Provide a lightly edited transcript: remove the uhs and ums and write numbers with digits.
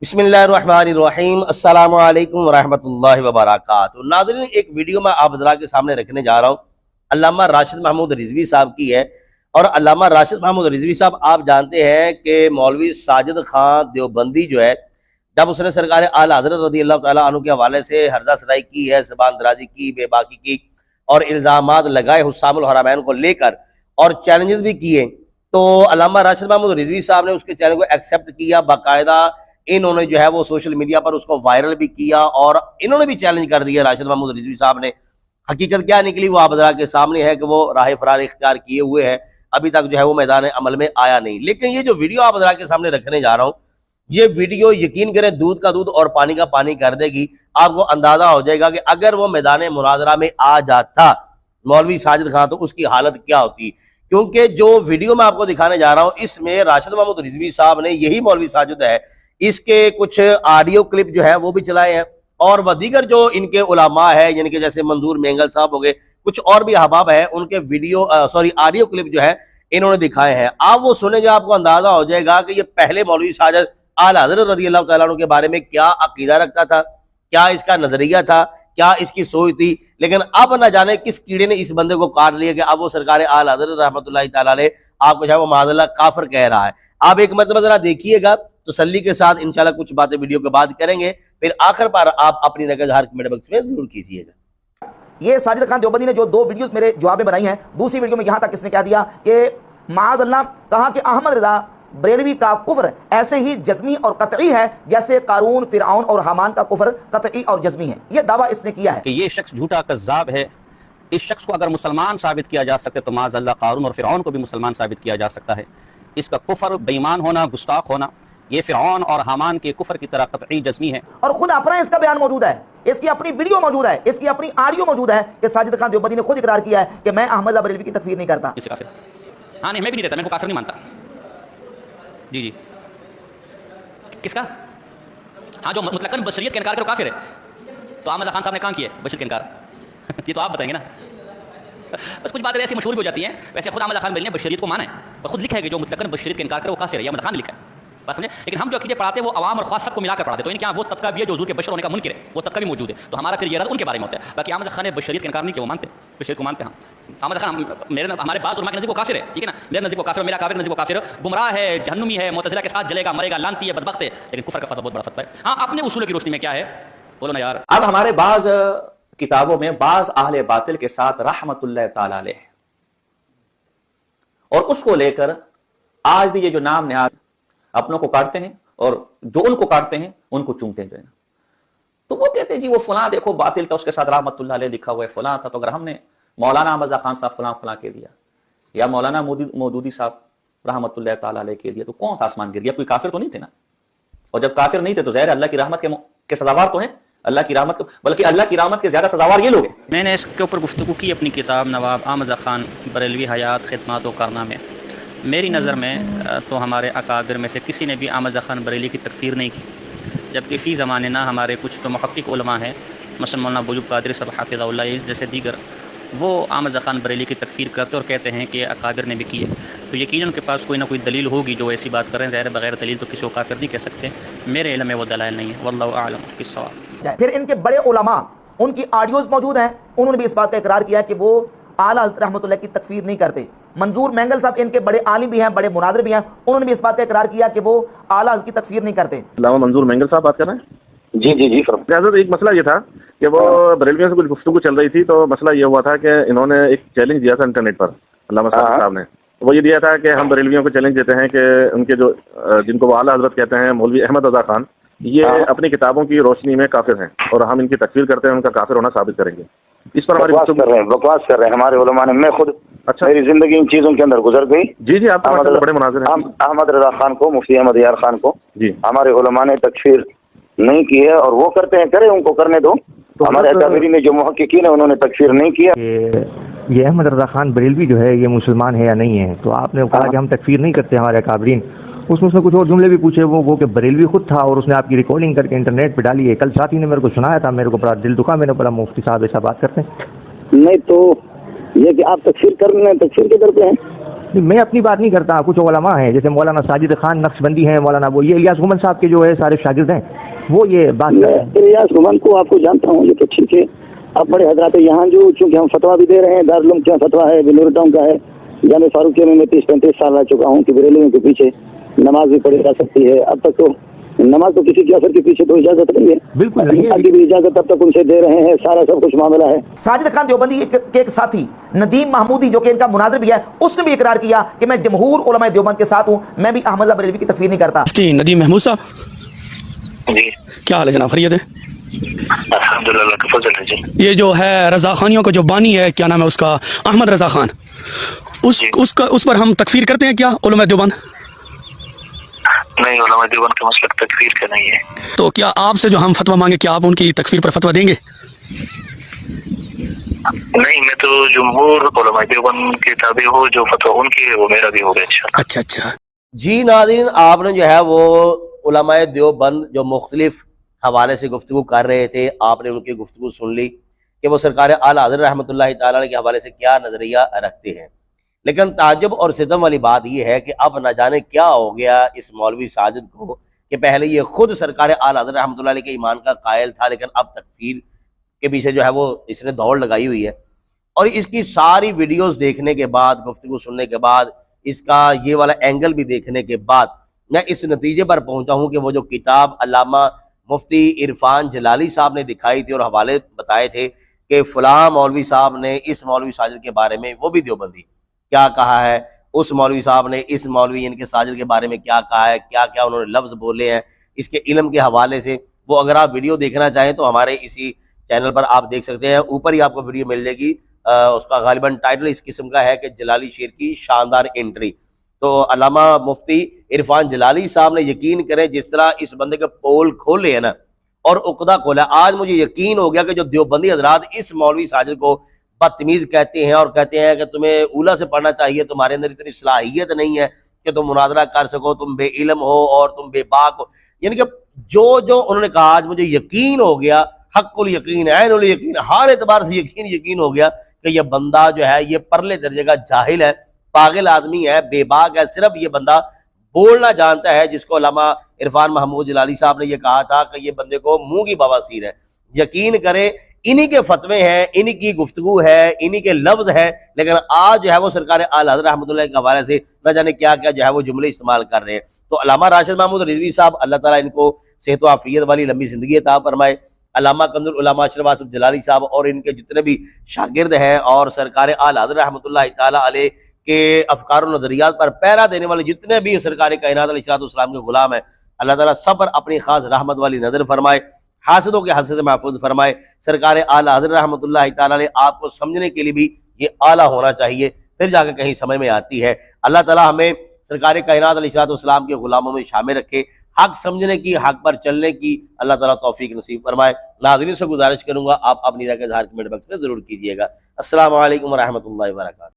बिस्मिल्लाहिर्रहमानिर्रहीम अस्सलामु अलैकुम वरहमतुल्लाहि वबरकातुहू। नाज़रीन, एक वीडियो मैं आप हज़रात के सामने रखने जा रहा हूँ, अल्लामा राशिद महमूद रिजवी साहब की है। और अल्लामा राशिद महमूद रिजवी साहब, आप जानते हैं कि मौलवी साजिद खान देवबंदी जो है, जब उसने सरकार आला हज़रत रज़ी अल्लाह तआला अन्हु के हवाले से हर्जा सराई की है, ज़बान दराजी की, बेबाकी की और इल्ज़ामात लगाए हुस्सामुल हरमैन को लेकर और चैलेंजेस भी किए, तो अल्लामा राशिद महमूद रिजवी साहब ने उसके चैलेंज को एक्सेप्ट किया। बाकायदा इन्होंने जो है वो सोशल मीडिया पर उसको वायरल भी किया और इन्होंने भी चैलेंज कर दिया राशिद महमूद रिजवी साहब ने। हकीकत क्या निकली वो आप हज़रात के सामने है कि वो राह फरार इख्तियार किए हुए है, अभी तक जो है वो मैदान अमल में आया नहीं। लेकिन ये जो वीडियो आप हज़रात के सामने रखने जा रहा हूँ, ये वीडियो यकीन करें दूध का दूध और पानी का पानी कर देगी। आपको अंदाजा हो जाएगा कि अगर वो मैदान मुनाजरा में आ जाता मौलवी साजिद खान, तो उसकी हालत क्या होती। क्योंकि जो वीडियो मैं आपको दिखाने जा रहा हूँ, इसमें राशिद महमूद रिजवी साहब ने, यही मौलवी साजिद है, इसके कुछ ऑडियो क्लिप जो है वो भी चलाए हैं और वह दीगर जो इनके उलामा है, यानी कि जैसे मंजूर मेंगल साहब हो गए, कुछ और भी अहबाब है, उनके ऑडियो क्लिप जो है इन्होंने दिखाए हैं। आप वो सुनेंगे, आपको अंदाजा हो जाएगा कि ये पहले मौलवी साजिद आला हज़रत रज़ी अल्लाह तआला अन्हु के बारे में क्या अकीदा रखता था, क्या इसका नजरिया था, क्या इसकी सोच थी। लेकिन अब न जाने किस कीड़े ने इस बंदे को काट लिया कि अब वो सरकार आला हज़रत रहमतुल्लाहि तआला अलैह आपको जो है वो माज़अल्लाह काफिर कह रहा है। आप एक मरतबा जरा देखिएगा, तसल्ली के साथ इंशाल्लाह कुछ बातें वीडियो के बाद करेंगे, फिर आखिर पर आप अपनी नज़र हर कमेंट बॉक्स में जरूर कीजिएगा। ये साजिद खान देवबंदी ने जो दो वीडियोस मेरे जवाब में बनाई हैं, दूसरी वीडियो में यहाँ तक इसने क्या दिया कि माज़अल्लाह कहा कि अहमद रज़ा बरेलवी का कुफ्र ऐसे ही जज़मी और कतई है जैसे कारून, फिरऔन और हामान का कुफ्र कतई और जज़मी है। ये दावा इसने किया है कि ये शख्स झूठा कज़्ज़ाब है। इस शख्स को अगर मुसलमान साबित किया जा सकता है तो माज़अल्लाह कारून और फिरऔन को भी मुसलमान साबित किया जा सकता है। इसका कुफ्र, बेईमान होना, गुस्ताख होना, ये फिरऔन और हामान के कुफ्र की तरह कतई जज़मी है। और खुद अपना इसका बयान मौजूद है, इसकी अपनी वीडियो मौजूद है, इसकी अपनी ऑडियो मौजूद है कि साजिद खान देवबंदी ने खुद इकरार किया है कि मैं अहमद रज़ा बरेलवी की तकफीर नहीं करता। हाँ नहीं, मैं भी नहीं देता, मैं को काफिर नहीं मानता। जी जी, किसका? हाँ, जो मुतलकन बशरियत का इनकार करे वो काफिर है। तो अहमद खान साहब ने कहाँ किया बशरियत का इनकार? ये तो आप बताएंगे ना। बस कुछ बातें ऐसी मशहूर भी हो जाती हैं। वैसे खुद अहमद खान ने बशरियत को माना है और खुद लिखा है कि जो मुतलकन बशरियत का इनकार करे वो काफिर है, अहमद खान ने लिखा है। बस समझे। लेकिन हम जो अकीदे पढ़ाते हैं वो अवाम और खास सबको मिलाकर पढ़ाते हैं। तो इनके यहाँ वो तबका भी है जो हुजूर के बशर होने का मुनकिर है, वो तबका भी मौजूद है। तो हमारा फिर ये रद्द उनके बारे में होता है। बाकी अहमद खान ने बशरियत का इनकार नहीं किया, वो मानते हैं, बशरियत को मानते हैं। अहमद खान हमारे बाज़ उलमा के नज़दीक वो काफिर है, ठीक है ना। मेरे नज़दीक वो काफिर, मेरा काफिर नज़दीक वो काफिर, गुमराह है, जहन्नुमी है, मुतज़िला के साथ जलेगा, मरेगा, लानती है, बदबख्त है। लेकिन कुफ्र का फतवा बहुत बड़ा फतवा है। हाँ, अपने उसूल की रोशनी में क्या है बोलो ना यार। अब हमारे बाज़ किताबों में बाज़ अहले बातिल के साथ रहमतुल्लाह तआला अलैह, और उसको लेकर आज भी ये जो नाम नेहाद अपनों को काटते हैं और जो उनको काटते हैं उनको चूमते हैं जो है ना। तो वो कहते हैं जी वो फलां देखो बातिल था, उसके साथ रहमतुल्लाह अलैह लिखा हुआ है, फलां था। तो अगर हमने मौलाना अहमद खान साहब फलां फलां कह दिया या मौलाना मौदूदी साहब रहमतुल्लाह तआला अलैह कह दिया, तो कौन सा आसमान गिर गया? कोई काफिर तो नहीं थे ना। और जब काफिर नहीं थे तो ज़ाहिर अल्लाह की रहमत के सजावार तो हैं, अल्लाह की रहमत, बल्कि अल्लाह की रहमत के ज्यादा सजावार ये लोग हैं। मैंने इसके ऊपर गुफ्तगू की अपनी किताब नवाब अहमद खान बरेलवी हयात खिदमत व कारनामे। मेरी नज़र में तो हमारे अकाबिर में से किसी ने भी अहमद खान बरेलवी की तकफीर नहीं की, जबकि फ़ी ज़माने ना हमारे कुछ तो मुहक्किक उलमा हैं, मसलन मौलाना बुजुर्ग कादरी साहब हाफ़िज़हुल्लाह जैसे दीगर, वो अहमद खान बरेलवी की तकफीर करते और कहते हैं कि अकाबिर ने भी की है। तो यकीनन उनके पास कोई ना कोई दलील होगी जो ऐसी बात कर रहे हैं। ज़ाहिर बगैर दलील तो किसी को काफिर नहीं कह सकते। मेरे इल्म में वो दलाइल नहीं है, वल्लाहु आलम बिस्सवाब। फिर इनके बड़े उलमा, उनकी ऑडियोज मौजूद हैं, उन्होंने भी इस बात का इकरार किया कि वो आला हज़रत रहमतुल्लाह की तकफीर नहीं करते। मंजूर मेंगल साहब इनके बड़े आलिम भी हैं, बड़े मुनादिर भी हैं, उन्होंने भी इस बात का इकरार किया कि वो आला हज़रत की तकफीर नहीं करते। मंजूर मेंगल साहब बात कर रहे हैं? जी जी जी सर। एक मसला ये था कि वो बरेलवियों से कुछ गुफ्तगू चल रही थी, तो मसला ये हुआ था कि इन्होंने एक चैलेंज दिया था इंटरनेट पर, अल्लामा साहब ने। वो ये दिया था कि हम बरेलवियों को चैलेंज देते हैं कि उनके जो जिनको वो आला हज़रत कहते हैं मौलवी अहमद रज़ा खान, ये अपनी किताबों की रोशनी में काफिर हैं और हम इनकी तकफीर करते हैं, उनका काफिर होना साबित करेंगे। इस पर हमारी बकवास कर रहे हैं हमारे उलमा ने। मैं खुद, अच्छा, मेरी जिंदगी इन चीजों के अंदर गुजर गई। जी जी, आप बड़े मुनाज़िर हैं। अहमद रज़ा खान को, मुफ्ती अहमद यार खान को जी हमारे उलमा ने तकफीर नहीं की है, और वो करते हैं, करे, उनको करने दो। तो हमारे अकाबिरीन ने जो मुहक्किकीन है उन्होंने तकफीर नहीं किया। ये अहमद रज़ा खान बरेलवी जो है ये मुसलमान है या नहीं है? तो आपने कहा कि हम तकफीर नहीं करते हमारे अकाबिरीन। उसमें कुछ और जुमले भी पूछे वो कि बरेलवी खुद था और उसने आपकी रिकॉर्डिंग करके इंटरनेट पे डाली है। कल साथी ने मेरे को सुनाया था, मेरे को बड़ा दिल दुखा, मैंने बोला मुफ्ती साहब ऐसा बात करते हैं नहीं। तो ये कि आप तकफीर कर रहे हैं, तकफीर के करते हैं। میں اپنی بات نہیں کرتا، کچھ علماء ہیں جیسے مولانا ساجد خان نقشبندی ہیں، مولانا وہ یہ الیاس گھمن صاحب کے جو ہے سارے شاگرد ہیں، وہ یہ بات میں الیاس گھمن کو آپ کو جانتا ہوں، یہ تو ٹھیک ہے، آپ بڑے حضرات یہاں جو چونکہ ہم فتویٰ بھی دے رہے ہیں، دارالعلوم کا فتویٰ ہے، بنور ٹاؤن کا ہے، جامع فاروقیہ میں 30-35 سال رہ چکا ہوں کہ بریلویوں کے پیچھے نماز بھی پڑھی جا سکتی ہے۔ اب تک تو نماز تو کسی کے اثر کے پیچھے تو اجازت نہیں ہے، بالکل نہیں ہے، کی بھی اجازت اب تک ان سے دے رہے ہیں، سارا سب کچھ معاملہ ہے۔ ساجد خان دیوبندی کے ایک ساتھی ندیم محمودی جو کہ ان کا مناظر بھی ہے، اس نے بھی اقرار کیا کہ میں جمہور علماء دیوبند کے ساتھ ہوں، میں بھی احمد اللہ بریلوی کی تکفیر نہیں کرتا۔ مفتی ندیم محمود صاحب جی کیا حال ہے جناب؟ خیریت ہے؟ الحمدللہ، اللہ کا فضل ہے جی۔ یہ جو ہے رضا خانیوں کا جو بانی ہے، کیا نام ہے اس کا، احمد رضا خان، اس پر ہم تکفیر کرتے ہیں کیا علماء دیوبند؟ نہیں، علماء دیوبند کا مسلک تکفیر کا نہیں ہے۔ تو کیا آپ سے جو ہم فتویٰ مانگے، کیا آپ ان کی تکفیر پر فتویٰ دیں گے؟ نہیں، میں تو جمہور علماء دیوبند کے تابع ہوں، جو فتویٰ ان کی ہے وہ میرا بھی ہوگا انشاءاللہ۔ اچھا اچھا جی ناظرین، آپ نے جو ہے وہ علماء دیوبند جو مختلف حوالے سے گفتگو کر رہے تھے، آپ نے ان کی گفتگو سن لی کہ وہ سرکار اعلیٰ حضرت رحمۃ اللہ تعالیٰ علیہ کے حوالے سے کیا نظریہ رکھتے ہیں۔ لیکن تعجب اور ستم والی بات یہ ہے کہ اب نہ جانے کیا ہو گیا اس مولوی ساجد کو کہ پہلے یہ خود سرکار اعلیٰ حضرت رحمۃ اللہ علیہ کے ایمان کا قائل تھا، لیکن اب تکفیر کے پیچھے جو ہے وہ اس نے دوڑ لگائی ہوئی ہے۔ اور اس کی ساری ویڈیوز دیکھنے کے بعد، گفتگو سننے کے بعد، اس کا یہ والا اینگل بھی دیکھنے کے بعد میں اس نتیجے پر پہنچا ہوں کہ وہ جو کتاب علامہ مفتی عرفان جلالی صاحب نے دکھائی تھی اور حوالے بتائے تھے کہ فلاں مولوی صاحب نے اس مولوی ساجد کے بارے میں، وہ بھی دیوبندی، کیا کہا ہے، اس مولوی صاحب نے اس مولوی ان کے ساجد کے بارے میں کیا کہا ہے، کیا کیا انہوں نے لفظ بولے ہیں اس کے علم کے حوالے سے، وہ اگر آپ ویڈیو دیکھنا چاہیں تو ہمارے اسی چینل پر آپ دیکھ سکتے ہیں۔ اوپر ہی آپ کو ویڈیو مل جائے گی، اس کا غالباً ٹائٹل اس قسم کا ہے کہ جلالی شیر کی شاندار انٹری۔ تو علامہ مفتی عرفان جلالی صاحب نے، یقین کریں جس طرح اس بندے کے پول کھولے ہیں نا اور عقدہ کھولا، آج مجھے یقین ہو گیا کہ جو دیوبندی حضرات اس مولوی ساجد کو بدتمیز کہتے ہیں اور کہتے ہیں کہ تمہیں اولا سے پڑھنا چاہیے، تمہارے اندر اتنی صلاحیت نہیں ہے کہ تم مناظرہ کر سکو، تم بے علم ہو اور تم بے باک ہو، یعنی کہ جو انہوں نے کہا، آج مجھے یقین ہو گیا، حق الیقین، عین الیقین، ہر اعتبار سے یقین ہو گیا کہ یہ بندہ جو ہے یہ پرلے درجے کا جاہل ہے، پاگل آدمی ہے، بے باک ہے۔ صرف یہ بندہ بولنا جانتا ہے، جس کو علامہ عرفان محمود جلالی صاحب نے یہ کہا تھا کہ یہ بندے کو منہ کی بواسیر ہے۔ یقین کریں انہی کے فتوے ہیں، انہی کی گفتگو ہے، انہی کے لفظ ہے، لیکن آج جو ہے وہ سرکار اعلیٰ حضرت رحمۃ اللہ کے حوالے سے نہ جانے کیا کیا جو ہے وہ جملے استعمال کر رہے ہیں۔ تو علامہ راشد محمود رضوی صاحب، اللہ تعالیٰ ان کو صحت و عافیت والی لمبی زندگی عطا فرمائے۔ علامہ کنز العلماء اشرف آصف جلالی صاحب اور ان کے جتنے بھی شاگرد ہیں اور سرکار اعلیٰ حضرت رحمۃ اللہ تعالیٰ علیہ کے افکار و نظریات پر پیرا دینے والے جتنے بھی سرکار کائنات علیہ السلام کے غلام ہیں، اللہ تعالیٰ سب پر اپنی خاص رحمت والی نظر فرمائے، حاسدوں کے حسد سے محفوظ فرمائے۔ سرکار اعلیٰ حضرت رحمۃ اللہ تعالیٰ علیہ آپ کو سمجھنے کے لیے بھی یہ اعلیٰ ہونا چاہیے، پھر جا کے کہیں سمجھ میں آتی ہے۔ اللہ تعالیٰ ہمیں سرکار کائنات علیہ السلام کے غلاموں میں شامل رکھے، حق سمجھنے کی، حق پر چلنے کی اللہ تعالیٰ توفیق نصیب فرمائے۔ ناظرین سے گزارش کروں گا آپ اپنی رائے کا اظہار کمنٹ باکس میں ضرور کیجیے گا۔ السلام علیکم ورحمۃ اللہ وبرکاتہ۔